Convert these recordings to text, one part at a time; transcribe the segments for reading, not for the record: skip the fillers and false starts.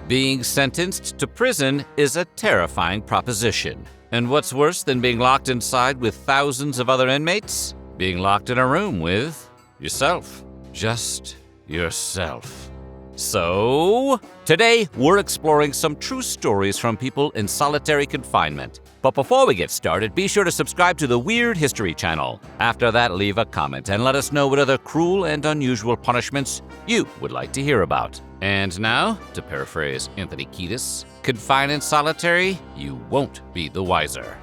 Being sentenced to prison is a terrifying proposition. And what's worse than being locked inside with thousands of other inmates? Being locked in a room with yourself. Just yourself. So, today we're exploring some true stories from people in solitary confinement. But before we get started, be sure to subscribe to the Weird History channel. After that, leave a comment and let us know what other cruel and unusual punishments you would like to hear about. And now, to paraphrase Anthony Kiedis, confined in solitary, you won't be the wiser.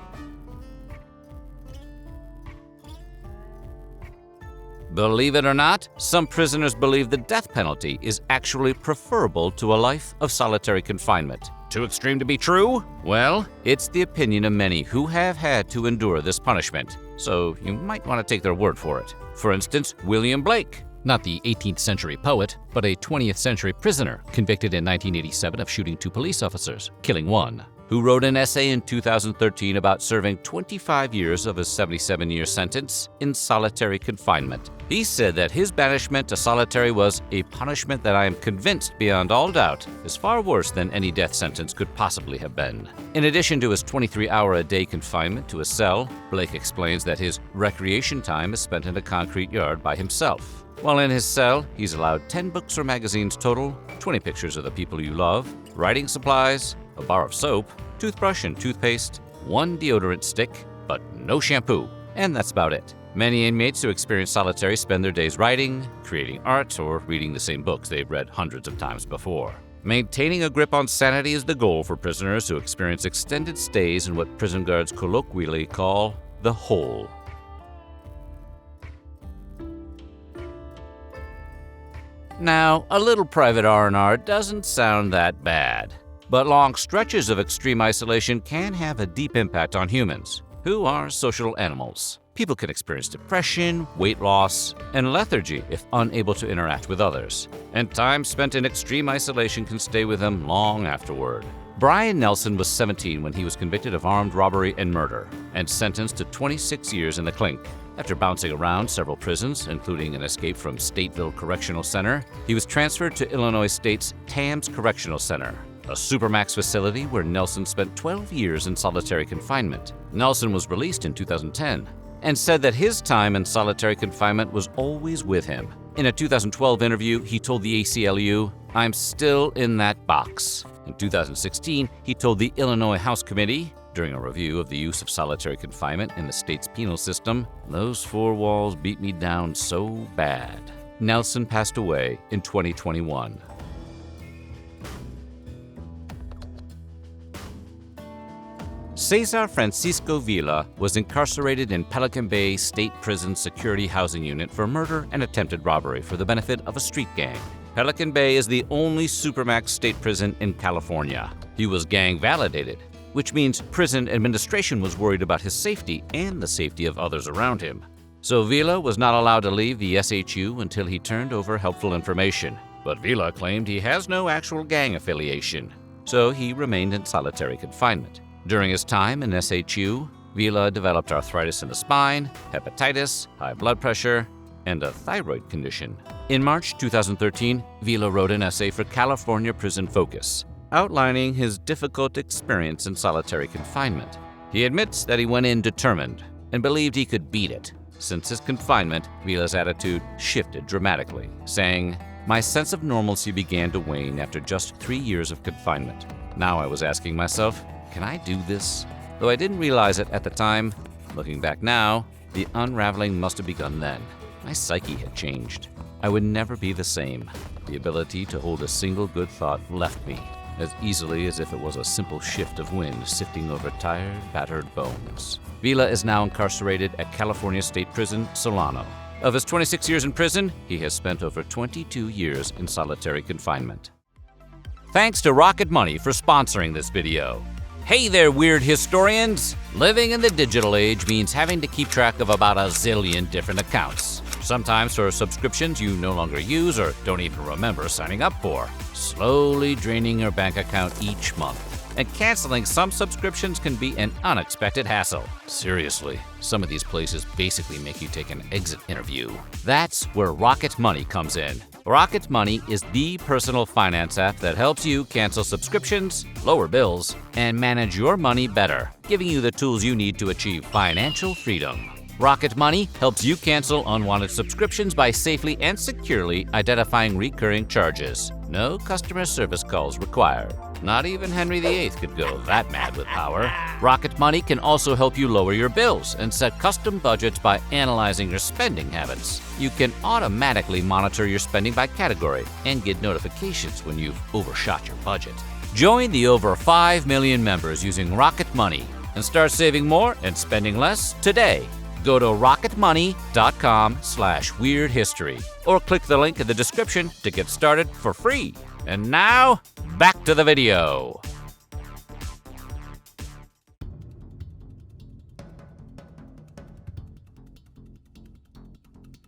Believe it or not, some prisoners believe the death penalty is actually preferable to a life of solitary confinement. Too extreme to be true? Well, it's the opinion of many who have had to endure this punishment, so you might want to take their word for it. For instance, William Blake, not the 18th century poet, but a 20th century prisoner convicted in 1987 of shooting 2 police officers, killing 1, who wrote an essay in 2013 about serving 25 years of his 77-year sentence in solitary confinement. He said that his banishment to solitary was a punishment that I am convinced beyond all doubt is far worse than any death sentence could possibly have been. In addition to his 23-hour-a-day confinement to a cell, Blake explains that his recreation time is spent in a concrete yard by himself. While in his cell, he's allowed 10 books or magazines total, 20 pictures of the people you love, writing supplies, a bar of soap, toothbrush and toothpaste, 1 deodorant stick, but no shampoo. And that's about it. Many inmates who experience solitary spend their days writing, creating art, or reading the same books they've read hundreds of times before. Maintaining a grip on sanity is the goal for prisoners who experience extended stays in what prison guards colloquially call the hole. Now, a little private R&R doesn't sound that bad. But long stretches of extreme isolation can have a deep impact on humans, who are social animals. People can experience depression, weight loss, and lethargy if unable to interact with others. And time spent in extreme isolation can stay with them long afterward. Brian Nelson was 17 when he was convicted of armed robbery and murder, and sentenced to 26 years in the clink. After bouncing around several prisons, including an escape from Stateville Correctional Center, he was transferred to Illinois State's Tams Correctional Center, a supermax facility where Nelson spent 12 years in solitary confinement. Nelson was released in 2010 and said that his time in solitary confinement was always with him. In a 2012 interview, he told the ACLU, "I'm still in that box." In 2016, he told the Illinois House Committee, during a review of the use of solitary confinement in the state's penal system, "Those 4 walls beat me down so bad." Nelson passed away in 2021. Cesar Francisco Villa was incarcerated in Pelican Bay State Prison Security Housing Unit for murder and attempted robbery for the benefit of a street gang. Pelican Bay is the only supermax state prison in California. He was gang validated, which means prison administration was worried about his safety and the safety of others around him. So Villa was not allowed to leave the SHU until he turned over helpful information. But Villa claimed he has no actual gang affiliation, so he remained in solitary confinement. During his time in SHU, Villa developed arthritis in the spine, hepatitis, high blood pressure, and a thyroid condition. In March 2013, Villa wrote an essay for California Prison Focus, outlining his difficult experience in solitary confinement. He admits that he went in determined and believed he could beat it. Since his confinement, Villa's attitude shifted dramatically, saying, "My sense of normalcy began to wane after just 3 years of confinement. Now I was asking myself, can I do this? Though I didn't realize it at the time, looking back now, the unraveling must have begun then. My psyche had changed. I would never be the same. The ability to hold a single good thought left me, as easily as if it was a simple shift of wind sifting over tired, battered bones." Villa is now incarcerated at California State Prison, Solano. Of his 26 years in prison, he has spent over 22 years in solitary confinement. Thanks to Rocket Money for sponsoring this video. Hey there, weird historians! Living in the digital age means having to keep track of about a zillion different accounts. Sometimes for subscriptions you no longer use or don't even remember signing up for, slowly draining your bank account each month. And canceling some subscriptions can be an unexpected hassle. Seriously, some of these places basically make you take an exit interview. That's where Rocket Money comes in. Rocket Money is the personal finance app that helps you cancel subscriptions, lower bills, and manage your money better, giving you the tools you need to achieve financial freedom. Rocket Money helps you cancel unwanted subscriptions by safely and securely identifying recurring charges. No customer service calls required. Not even Henry VIII could go that mad with power. Rocket Money can also help you lower your bills and set custom budgets by analyzing your spending habits. You can automatically monitor your spending by category and get notifications when you've overshot your budget. Join the over 5 million members using Rocket Money and start saving more and spending less today. Go to rocketmoney.com/weirdhistory or click the link in the description to get started for free. And now, back to the video.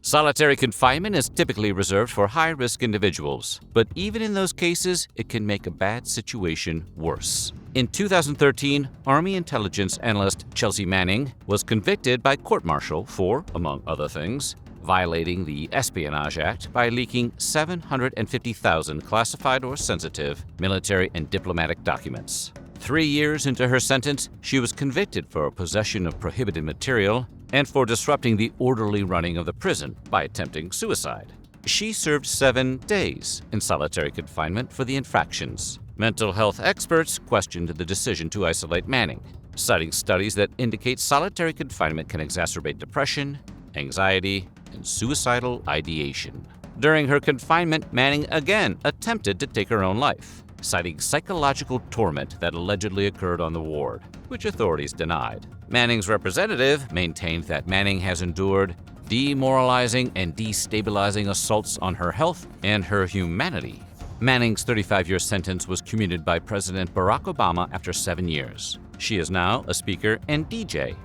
Solitary confinement is typically reserved for high-risk individuals, but even in those cases, it can make a bad situation worse. In 2013, Army intelligence analyst Chelsea Manning was convicted by court-martial for, among other things, violating the Espionage Act by leaking 750,000 classified or sensitive military and diplomatic documents. 3 years into her sentence, she was convicted for possession of prohibited material and for disrupting the orderly running of the prison by attempting suicide. She served 7 days in solitary confinement for the infractions. Mental health experts questioned the decision to isolate Manning, citing studies that indicate solitary confinement can exacerbate depression, anxiety, and suicidal ideation. During her confinement, Manning again attempted to take her own life, citing psychological torment that allegedly occurred on the ward, which authorities denied. Manning's representative maintained that Manning has endured demoralizing and destabilizing assaults on her health and her humanity. Manning's 35-year sentence was commuted by President Barack Obama after 7 years. She is now a speaker and DJ.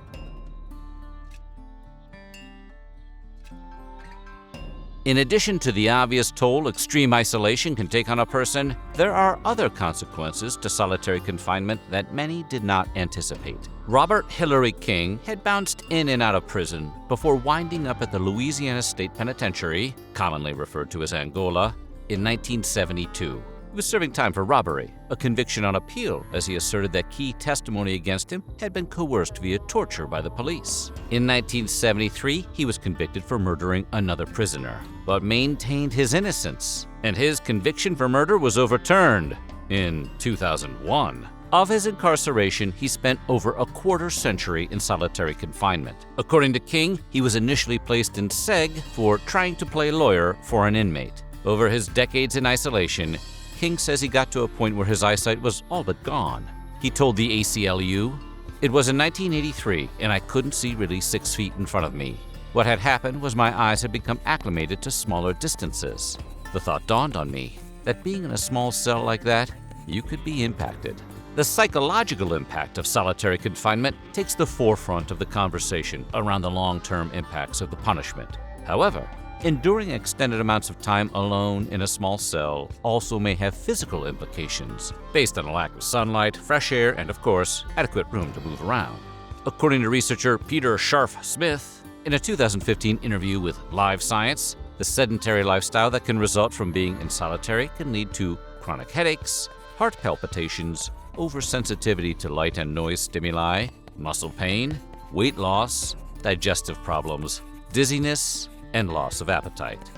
In addition to the obvious toll extreme isolation can take on a person, there are other consequences to solitary confinement that many did not anticipate. Robert Hillary King had bounced in and out of prison before winding up at the Louisiana State Penitentiary, commonly referred to as Angola, in 1972. He was serving time for robbery, a conviction on appeal, as he asserted that key testimony against him had been coerced via torture by the police. In 1973, he was convicted for murdering another prisoner, but maintained his innocence, and his conviction for murder was overturned in 2001. Of his incarceration, he spent over a quarter century in solitary confinement. According to King, he was initially placed in SEG for trying to play lawyer for an inmate. Over his decades in isolation, King says he got to a point where his eyesight was all but gone. He told the ACLU, "It was in 1983 and I couldn't see really 6 feet in front of me. What had happened was my eyes had become acclimated to smaller distances. The thought dawned on me that being in a small cell like that, you could be impacted." The psychological impact of solitary confinement takes the forefront of the conversation around the long-term impacts of the punishment. However, enduring extended amounts of time alone in a small cell also may have physical implications based on a lack of sunlight, fresh air, and of course, adequate room to move around. According to researcher Peter Scharf-Smith, in a 2015 interview with Live Science, the sedentary lifestyle that can result from being in solitary can lead to chronic headaches, heart palpitations, oversensitivity to light and noise stimuli, muscle pain, weight loss, digestive problems, dizziness, and loss of appetite.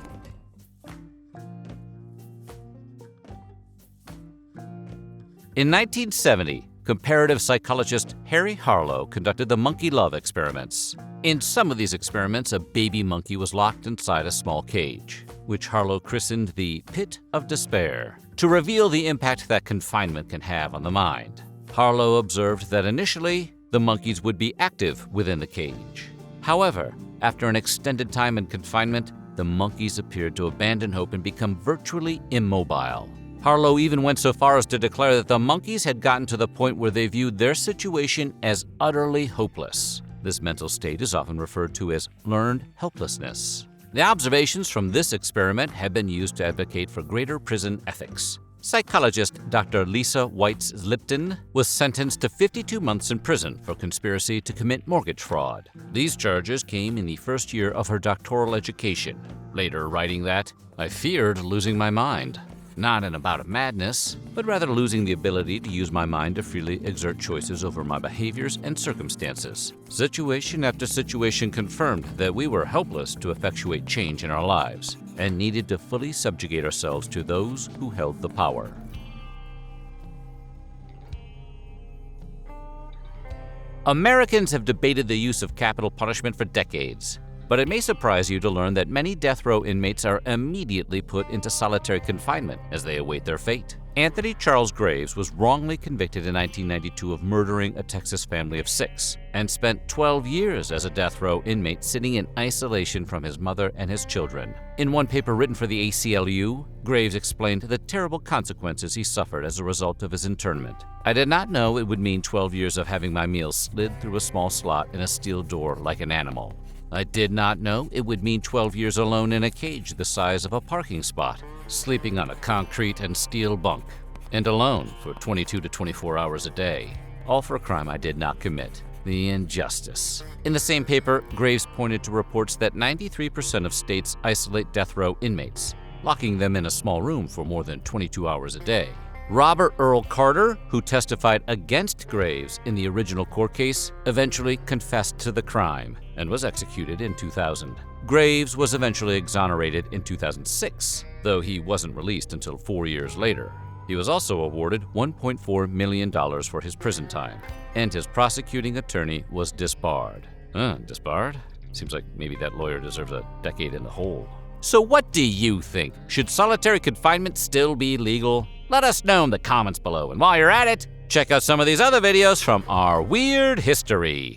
In 1970, comparative psychologist Harry Harlow conducted the monkey love experiments. In some of these experiments, a baby monkey was locked inside a small cage, which Harlow christened the Pit of Despair, to reveal the impact that confinement can have on the mind. Harlow observed that initially, the monkeys would be active within the cage. However, after an extended time in confinement, the monkeys appeared to abandon hope and become virtually immobile. Harlow even went so far as to declare that the monkeys had gotten to the point where they viewed their situation as utterly hopeless. This mental state is often referred to as learned helplessness. The observations from this experiment have been used to advocate for greater prison ethics. Psychologist Dr. Lisa Weitz-Lipton was sentenced to 52 months in prison for conspiracy to commit mortgage fraud. These charges came in the first year of her doctoral education, later writing that, I feared losing my mind. Not in a bout of madness, but rather losing the ability to use my mind to freely exert choices over my behaviors and circumstances. Situation after situation confirmed that we were helpless to effectuate change in our lives and needed to fully subjugate ourselves to those who held the power. Americans have debated the use of capital punishment for decades. But it may surprise you to learn that many death row inmates are immediately put into solitary confinement as they await their fate. Anthony Charles Graves was wrongly convicted in 1992 of murdering a Texas family of 6 and spent 12 years as a death row inmate sitting in isolation from his mother and his children. In one paper written for the ACLU, Graves explained the terrible consequences he suffered as a result of his internment. I did not know it would mean 12 years of having my meals slid through a small slot in a steel door like an animal. I did not know it would mean 12 years alone in a cage the size of a parking spot, sleeping on a concrete and steel bunk, and alone for 22 to 24 hours a day, all for a crime I did not commit. The injustice. In the same paper, Graves pointed to reports that 93% of states isolate death row inmates, locking them in a small room for more than 22 hours a day. Robert Earl Carter, who testified against Graves in the original court case, eventually confessed to the crime and was executed in 2000. Graves was eventually exonerated in 2006, though he wasn't released until 4 years later. He was also awarded $1.4 million for his prison time, and his prosecuting attorney was disbarred. Disbarred? Seems like maybe that lawyer deserves a decade in the hole. So what do you think? Should solitary confinement still be legal? Let us know in the comments below, and while you're at it, check out some of these other videos from our weird history.